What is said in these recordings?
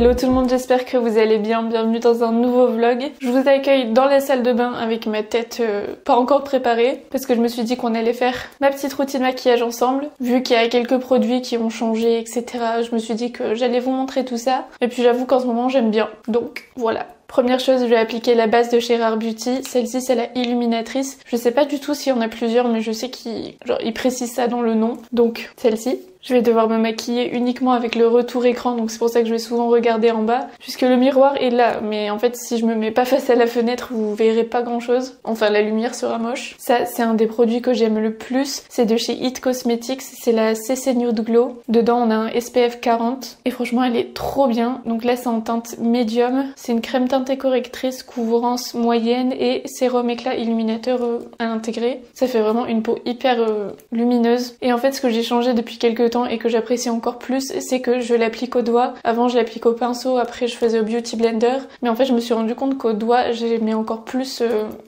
Hello tout le monde, j'espère que vous allez bien, bienvenue dans un nouveau vlog. Je vous accueille dans la salle de bain avec ma tête pas encore préparée parce que je me suis dit qu'on allait faire ma petite routine maquillage ensemble. Vu qu'il y a quelques produits qui ont changé, etc. je me suis dit que j'allais vous montrer tout ça. Et puis j'avoue qu'en ce moment j'aime bien, donc voilà. Première chose, je vais appliquer la base de chez Rare Beauty. Celle-ci, c'est la illuminatrice. Je sais pas du tout s'il y en a plusieurs, mais je sais qu'ils précisent ça dans le nom. Donc, celle-ci. Je vais devoir me maquiller uniquement avec le retour écran, donc c'est pour ça que je vais souvent regarder en bas, puisque le miroir est là. Mais en fait, si je me mets pas face à la fenêtre, vous verrez pas grand-chose. Enfin, la lumière sera moche. Ça, c'est un des produits que j'aime le plus. C'est de chez It Cosmetics. C'est la CC Nude Glow. Dedans, on a un SPF 40. Et franchement, elle est trop bien. Donc là, c'est en teinte médium. C'est une crème teintée correctrice, couvrance moyenne et sérum éclat illuminateur à l'intégrer. Ça fait vraiment une peau hyper lumineuse. Et en fait, ce que j'ai changé depuis quelques temps et que j'apprécie encore plus, c'est que je l'applique au doigt. Avant, je l'applique au pinceau, après je faisais au Beauty Blender. Mais en fait, je me suis rendu compte qu'au doigt, j'aimais encore plus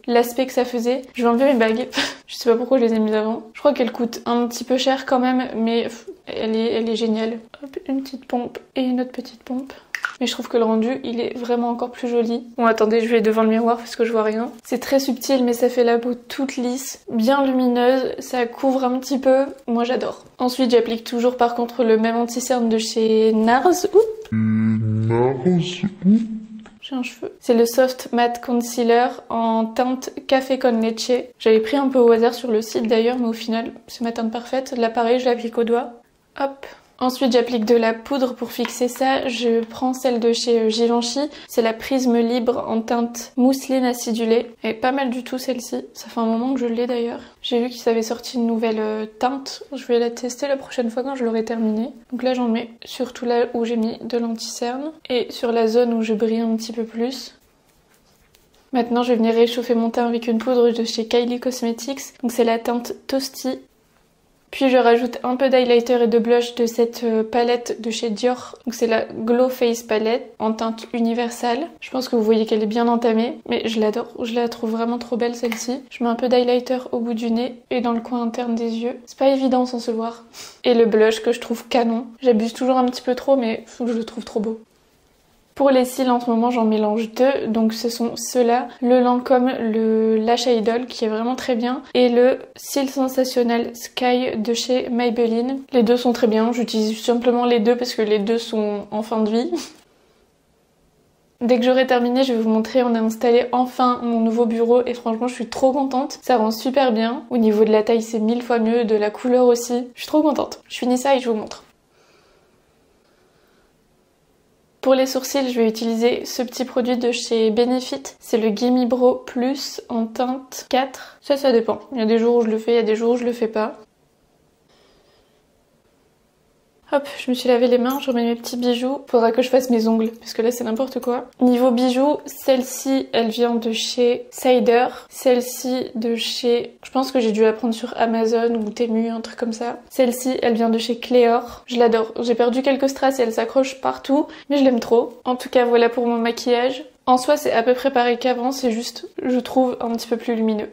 l'aspect que ça faisait. Je vais enlever mes bagues. Je sais pas pourquoi je les ai mises avant. Je crois qu'elles coûtent un petit peu cher quand même, mais elle est géniale. Hop, une petite pompe et une autre petite pompe. Mais je trouve que le rendu, il est vraiment encore plus joli. Bon, attendez, je vais devant le miroir parce que je vois rien. C'est très subtil, mais ça fait la peau toute lisse, bien lumineuse. Ça couvre un petit peu. Moi, j'adore. Ensuite, j'applique toujours par contre le même anti-cerne de chez NARS. J'ai un cheveu. C'est le Soft Matte Concealer en teinte Café con Leche. J'avais pris un peu au hasard sur le site d'ailleurs, mais au final, c'est ma teinte parfaite. Là, pareil, je l'applique au doigt. Hop. Ensuite, j'applique de la poudre pour fixer ça. Je prends celle de chez Givenchy. C'est la Prisme Libre en teinte mousseline acidulée. Elle est pas mal du tout celle-ci. Ça fait un moment que je l'ai d'ailleurs. J'ai vu qu'ils avaient sorti une nouvelle teinte. Je vais la tester la prochaine fois quand je l'aurai terminée. Donc là, j'en mets surtout là où j'ai mis de l'anti-cerne et sur la zone où je brille un petit peu plus. Maintenant, je vais venir réchauffer mon teint avec une poudre de chez Kylie Cosmetics. Donc c'est la teinte Toasty. Puis je rajoute un peu d'highlighter et de blush de cette palette de chez Dior. Donc c'est la Glow Face Palette en teinte universelle. Je pense que vous voyez qu'elle est bien entamée, mais je l'adore. Je la trouve vraiment trop belle celle-ci. Je mets un peu d'highlighter au bout du nez et dans le coin interne des yeux. C'est pas évident sans se voir. Et le blush que je trouve canon. J'abuse toujours un petit peu trop, mais je le trouve trop beau. Pour les cils, en ce moment, j'en mélange deux. Donc ce sont ceux-là, le Lancôme, le Lash Idol, qui est vraiment très bien, et le Cils Sensationnel Sky de chez Maybelline. Les deux sont très bien. J'utilise simplement les deux parce que les deux sont en fin de vie. Dès que j'aurai terminé, je vais vous montrer, on a installé enfin mon nouveau bureau et franchement je suis trop contente. Ça rend super bien. Au niveau de la taille, c'est 1000 fois mieux, de la couleur aussi. Je suis trop contente. Je finis ça et je vous montre. Pour les sourcils, je vais utiliser ce petit produit de chez Benefit. C'est le Gimme Brow Plus en teinte 4. Ça dépend. Il y a des jours où je le fais, il y a des jours où je le fais pas. Hop, je me suis lavé les mains, je remets mes petits bijoux. Faudra que je fasse mes ongles, parce que là c'est n'importe quoi. Niveau bijoux, celle-ci, elle vient de chez Cider. Celle-ci de chez... Je pense que j'ai dû la prendre sur Amazon ou Temu, un truc comme ça. Celle-ci, elle vient de chez Cléor. Je l'adore. J'ai perdu quelques strass et elle s'accroche partout, mais je l'aime trop. En tout cas, voilà pour mon maquillage. En soi, c'est à peu près pareil qu'avant, c'est juste, je trouve, un petit peu plus lumineux.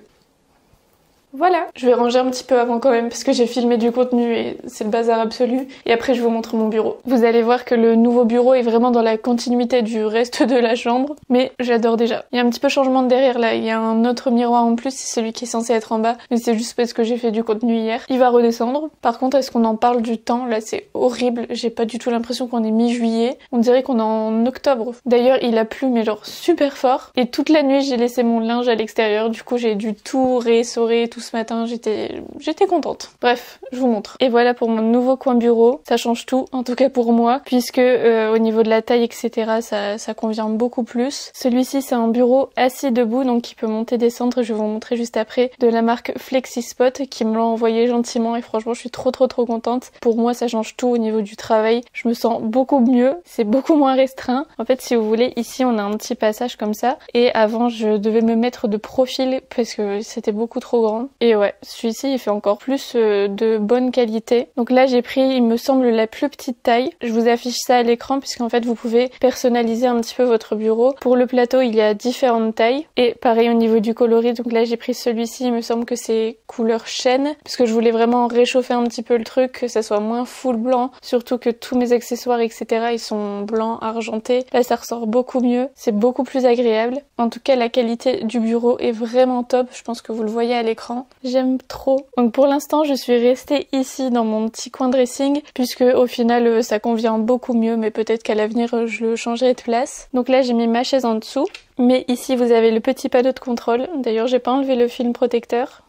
Voilà, je vais ranger un petit peu avant quand même parce que j'ai filmé du contenu et c'est le bazar absolu. Et après je vous montre mon bureau. Vous allez voir que le nouveau bureau est vraiment dans la continuité du reste de la chambre. Mais j'adore déjà. Il y a un petit peu changement de derrière là. Il y a un autre miroir en plus, c'est celui qui est censé être en bas. Mais c'est juste parce que j'ai fait du contenu hier. Il va redescendre. Par contre, est-ce qu'on en parle du temps? Là c'est horrible. J'ai pas du tout l'impression qu'on est mi-juillet. On dirait qu'on est en octobre. D'ailleurs il a plu mais genre super fort. Et toute la nuit j'ai laissé mon linge à l'extérieur. Du coup j'ai dû tout réessorer, tout ce matin, j'étais contente. Bref, je vous montre. Et voilà pour mon nouveau coin bureau. Ça change tout, en tout cas pour moi, puisque au niveau de la taille, etc., ça convient beaucoup plus. Celui-ci, c'est un bureau assis debout, donc qui peut monter, descendre. Je vais vous montrer juste après, de la marque FlexiSpot, qui me l'a envoyé gentiment et franchement, je suis trop contente. Pour moi, ça change tout au niveau du travail. Je me sens beaucoup mieux. C'est beaucoup moins restreint. En fait, si vous voulez, ici, on a un petit passage comme ça. Et avant, je devais me mettre de profil parce que c'était beaucoup trop grand. Et ouais, celui-ci il fait encore plus de bonne qualité. Donc là j'ai pris, il me semble, la plus petite taille. Je vous affiche ça à l'écran puisqu'en fait vous pouvez personnaliser un petit peu votre bureau. Pour le plateau il y a différentes tailles. Et pareil au niveau du coloris, donc là j'ai pris celui-ci, il me semble que c'est couleur chêne. Parce que je voulais vraiment réchauffer un petit peu le truc, que ça soit moins full blanc. Surtout que tous mes accessoires etc. ils sont blancs argentés. Là ça ressort beaucoup mieux, c'est beaucoup plus agréable. En tout cas la qualité du bureau est vraiment top, je pense que vous le voyez à l'écran. J'aime trop. Donc pour l'instant je suis restée ici dans mon petit coin dressing puisque au final ça convient beaucoup mieux, mais peut-être qu'à l'avenir je le changerai de place. Donc là j'ai mis ma chaise en dessous, mais ici vous avez le petit panneau de contrôle. D'ailleurs j'ai pas enlevé le film protecteur.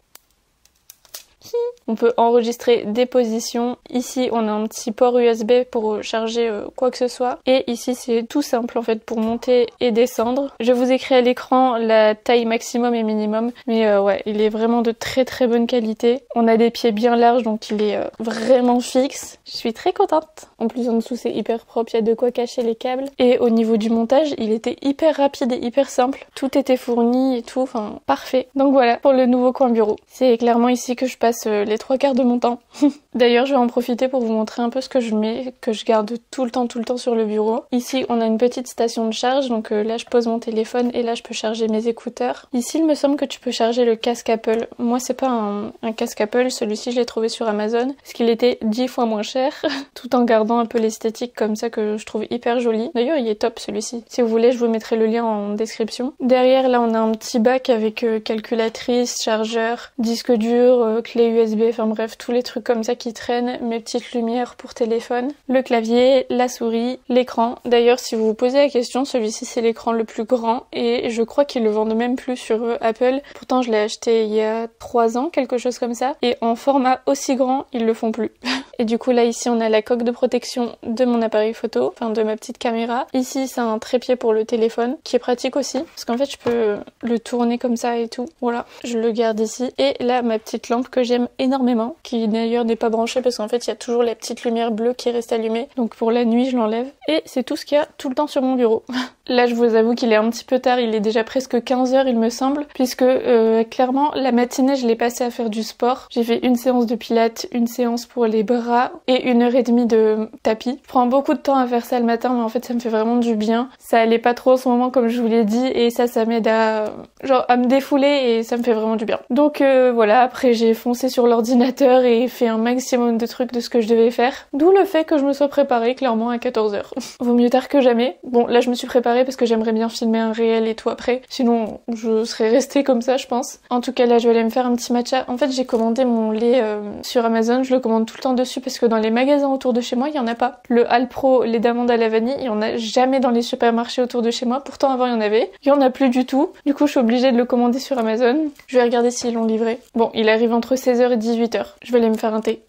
On peut enregistrer des positions. Ici, on a un petit port USB pour charger quoi que ce soit. Et ici, c'est tout simple en fait pour monter et descendre. Je vous écris à l'écran la taille maximum et minimum. Mais ouais, il est vraiment de très très bonne qualité. On a des pieds bien larges, donc il est vraiment fixe. Je suis très contente. En plus, en dessous, c'est hyper propre. Il y a de quoi cacher les câbles. Et au niveau du montage, il était hyper rapide et hyper simple. Tout était fourni et tout. Enfin, parfait. Donc voilà pour le nouveau coin bureau. C'est clairement ici que je passe les 3/4 de mon temps. D'ailleurs, je vais en profiter pour vous montrer un peu ce que je mets, que je garde tout le temps sur le bureau. Ici, on a une petite station de charge, donc là, je pose mon téléphone et là, je peux charger mes écouteurs. Ici, il me semble que tu peux charger le casque Apple. Moi, c'est pas un casque Apple, celui-ci, je l'ai trouvé sur Amazon, parce qu'il était 10 fois moins cher, tout en gardant un peu l'esthétique comme ça que je trouve hyper joli. D'ailleurs, il est top celui-ci. Si vous voulez, je vous mettrai le lien en description. Derrière, là, on a un petit bac avec calculatrice, chargeur, disque dur, clé USB, enfin bref, tous les trucs comme ça qui traînent, mes petites lumières pour téléphone, le clavier, la souris, l'écran. D'ailleurs, si vous vous posez la question, celui-ci c'est l'écran le plus grand et je crois qu'ils le vendent même plus sur Apple. Pourtant, je l'ai acheté il y a 3 ans, quelque chose comme ça, et en format aussi grand, ils le font plus. Et du coup, là, ici, on a la coque de protection de mon appareil photo, enfin de ma petite caméra. Ici, c'est un trépied pour le téléphone, qui est pratique aussi, parce qu'en fait, je peux le tourner comme ça et tout. Voilà, je le garde ici. Et là, ma petite lampe que j'aime énormément, qui d'ailleurs n'est pas branchée parce qu'en fait il y a toujours la petite lumière bleue qui reste allumée, donc pour la nuit je l'enlève. Et c'est tout ce qu'il y a tout le temps sur mon bureau. Là je vous avoue qu'il est un petit peu tard, il est déjà presque 15 h il me semble, puisque clairement la matinée je l'ai passée à faire du sport. J'ai fait une séance de pilates, une séance pour les bras et 1h30 de tapis. Je prends beaucoup de temps à faire ça le matin, mais en fait ça me fait vraiment du bien. Ça allait pas trop en ce moment comme je vous l'ai dit, et ça m'aide à me défouler et ça me fait vraiment du bien. Donc voilà, après j'ai foncé sur l'ordinateur et fait un maximum de trucs de ce que je devais faire. D'où le fait que je me sois préparée clairement à 14 h. Vaut mieux tard que jamais. Bon, là je me suis préparée parce que j'aimerais bien filmer un réel et tout après. Sinon, je serais restée comme ça, je pense. En tout cas, là je vais aller me faire un petit matcha. En fait, j'ai commandé mon lait sur Amazon. Je le commande tout le temps dessus parce que dans les magasins autour de chez moi, il y en a pas. Le Alpro, lait d'amande à la vanille, il y en a jamais dans les supermarchés autour de chez moi. Pourtant, avant, il y en avait. Il y en a plus du tout. Du coup, je suis obligée de le commander sur Amazon. Je vais regarder s'ils l'ont livré. Bon, il arrive entre 16 h et 18 h. Je vais aller me faire un thé.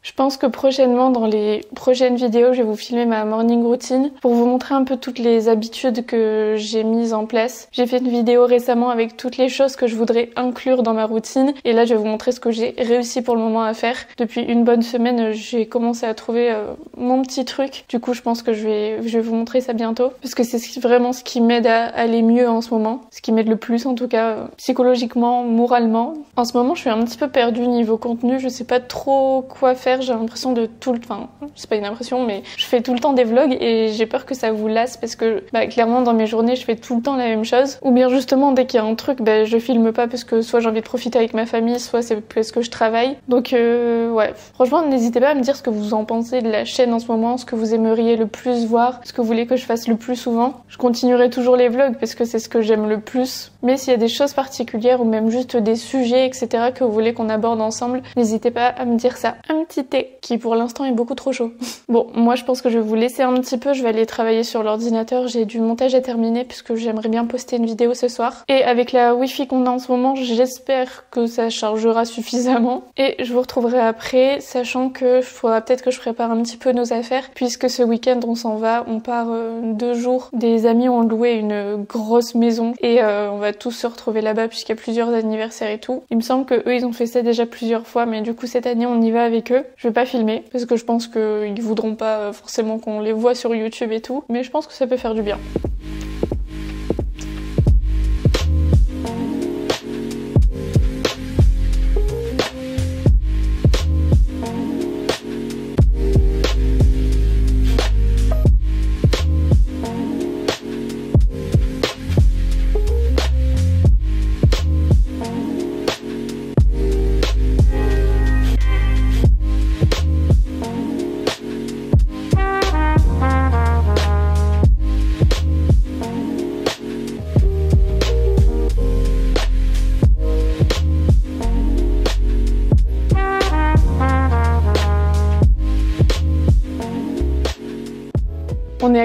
Je pense que prochainement, dans les prochaines vidéos, je vais vous filmer ma morning routine pour vous montrer un peu toutes les habitudes que j'ai mises en place. J'ai fait une vidéo récemment avec toutes les choses que je voudrais inclure dans ma routine et là je vais vous montrer ce que j'ai réussi pour le moment à faire. Depuis une bonne semaine, j'ai commencé à trouver mon petit truc. Du coup, je pense que je vais vous montrer ça bientôt parce que c'est vraiment ce qui m'aide à aller mieux en ce moment. Ce qui m'aide le plus en tout cas, psychologiquement, moralement. En ce moment, je suis un petit peu perdue niveau contenu. Je sais pas trop quoi faire. J'ai l'impression de enfin, c'est pas une impression, mais je fais tout le temps des vlogs et j'ai peur que ça vous lasse parce que clairement dans mes journées je fais tout le temps la même chose. Ou bien justement dès qu'il y a un truc, je filme pas parce que soit j'ai envie de profiter avec ma famille, soit c'est parce que je travaille. Donc ouais, franchement n'hésitez pas à me dire ce que vous en pensez de la chaîne en ce moment, ce que vous aimeriez le plus voir, ce que vous voulez que je fasse le plus souvent. Je continuerai toujours les vlogs parce que c'est ce que j'aime le plus. Mais s'il y a des choses particulières ou même juste des sujets, etc. que vous voulez qu'on aborde ensemble, n'hésitez pas à me dire ça. Un petit thé qui pour l'instant est beaucoup trop chaud. Bon, moi je pense que je vais vous laisser un petit peu, je vais aller travailler sur l'ordinateur, j'ai du montage à terminer puisque j'aimerais bien poster une vidéo ce soir. Et avec la wifi qu'on a en ce moment, j'espère que ça chargera suffisamment. Et je vous retrouverai après, sachant que il faudra peut-être que je prépare un petit peu nos affaires puisque ce week-end on s'en va, on part 2 jours. Des amis ont loué une grosse maison et on va tous se retrouver là-bas puisqu'il y a plusieurs anniversaires et tout. Il me semble que eux ils ont fait ça déjà plusieurs fois, mais du coup cette année on y va avec eux. Je vais pas filmer parce que je pense qu'ils voudront pas forcément qu'on les voit sur YouTube et tout, mais je pense que ça peut faire du bien.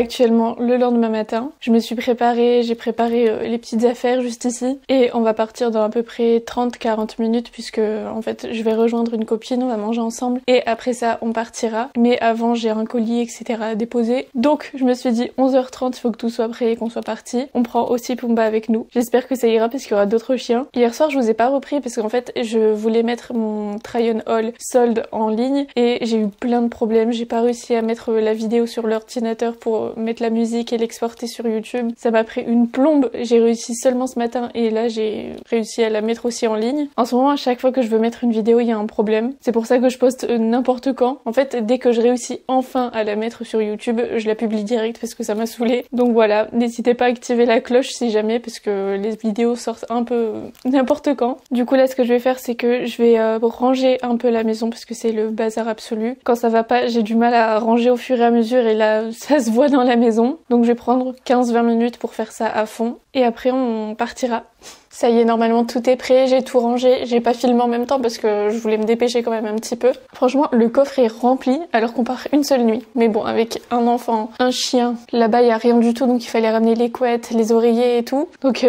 actuellement le lendemain matin. Je me suis préparée, j'ai préparé les petites affaires juste ici et on va partir dans à peu près 30-40 minutes puisque en fait je vais rejoindre une copine, on va manger ensemble et après ça on partira. Mais avant j'ai un colis etc à déposer. Donc je me suis dit 11h30 il faut que tout soit prêt et qu'on soit parti. On prend aussi Pumba avec nous. J'espère que ça ira parce qu'il y aura d'autres chiens. Hier soir je vous ai pas repris parce qu'en fait je voulais mettre mon try on haul solde en ligne et j'ai eu plein de problèmes. J'ai pas réussi à mettre la vidéo sur l'ordinateur pour mettre la musique et l'exporter sur YouTube. Ça m'a pris une plombe. J'ai réussi seulement ce matin et là j'ai réussi à la mettre aussi en ligne. En ce moment à chaque fois que je veux mettre une vidéo il y a un problème. C'est pour ça que je poste n'importe quand. En fait dès que je réussis enfin à la mettre sur YouTube je la publie direct parce que ça m'a saoulée. Donc voilà, n'hésitez pas à activer la cloche si jamais parce que les vidéos sortent un peu n'importe quand. Du coup là ce que je vais faire c'est que je vais ranger un peu la maison parce que c'est le bazar absolu. Quand ça va pas j'ai du mal à ranger au fur et à mesure et là ça se voit dans la maison. Donc je vais prendre 15-20 minutes pour faire ça à fond et après on partira. Ça y est, normalement tout est prêt, j'ai tout rangé, j'ai pas filmé en même temps parce que je voulais me dépêcher quand même un petit peu. Franchement, le coffre est rempli alors qu'on part une seule nuit. Mais bon, avec un enfant, un chien, là-bas y a rien du tout donc il fallait ramener les couettes, les oreillers et tout. Donc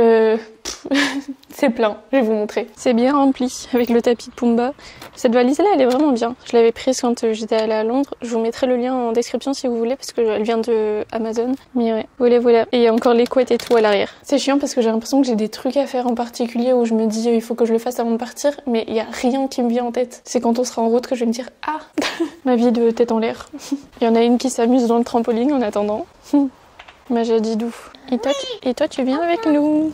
c'est plein, je vais vous montrer. C'est bien rempli avec le tapis de Pumba. Cette valise-là, elle est vraiment bien. Je l'avais prise quand j'étais allée à Londres. Je vous mettrai le lien en description si vous voulez parce que elle vient de Amazon. Mais ouais, voilà. Et il y a encore les couettes et tout à l'arrière. C'est chiant parce que j'ai l'impression que j'ai des trucs à faire en particulier où je me dis il faut que je le fasse avant de partir, mais il y a rien qui me vient en tête. C'est quand on sera en route que je vais me dire ah ma vie de tête en l'air. Il y en a une qui s'amuse dans le trampoline en attendant. Majadidou. Et toi tu viens avec nous?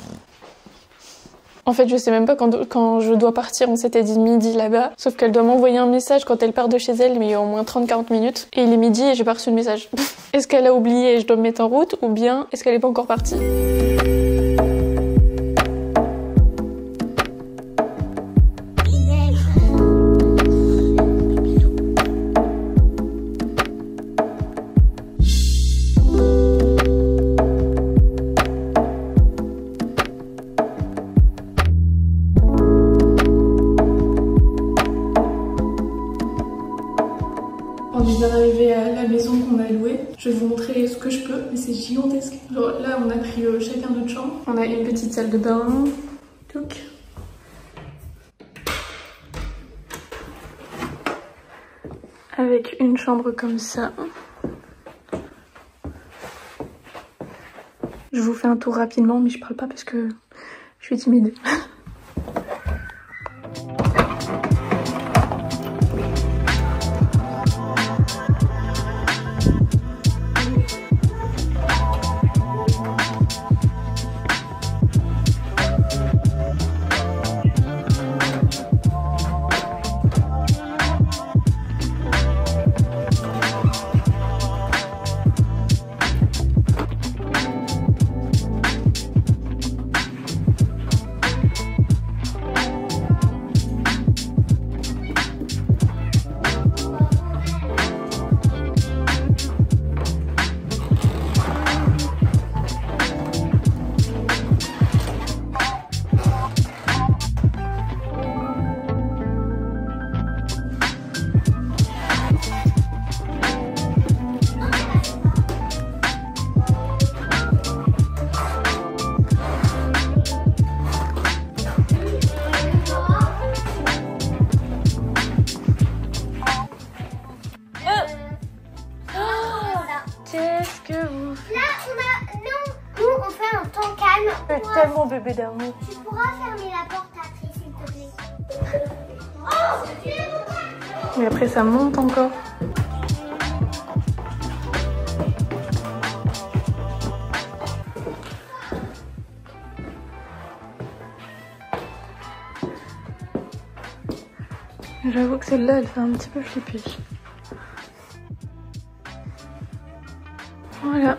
En fait, je sais même pas quand je dois partir, on s'était dit midi là-bas. Sauf qu'elle doit m'envoyer un message quand elle part de chez elle, mais il y a au moins 30-40 minutes. Et il est midi et j'ai pas reçu le message. Est-ce qu'elle a oublié et je dois me mettre en route ou bien est-ce qu'elle est pas encore partie? On vient d'arriver à la maison qu'on a louée. Je vais vous montrer ce que je peux, mais c'est gigantesque. Genre, là, on a pris chacun notre chambre. On a une petite salle de bain. Touc. Avec une chambre comme ça. Je vous fais un tour rapidement, mais je parle pas parce que je suis timide. Qu'est-ce que vous faites? Là, nous, on fait un temps calme. C'est tellement bébé d'amour. Tu pourras fermer la porte après, s'il te plaît. Oh, Mais après, ça monte encore. J'avoue que celle-là, elle fait un petit peu flipper. Voilà.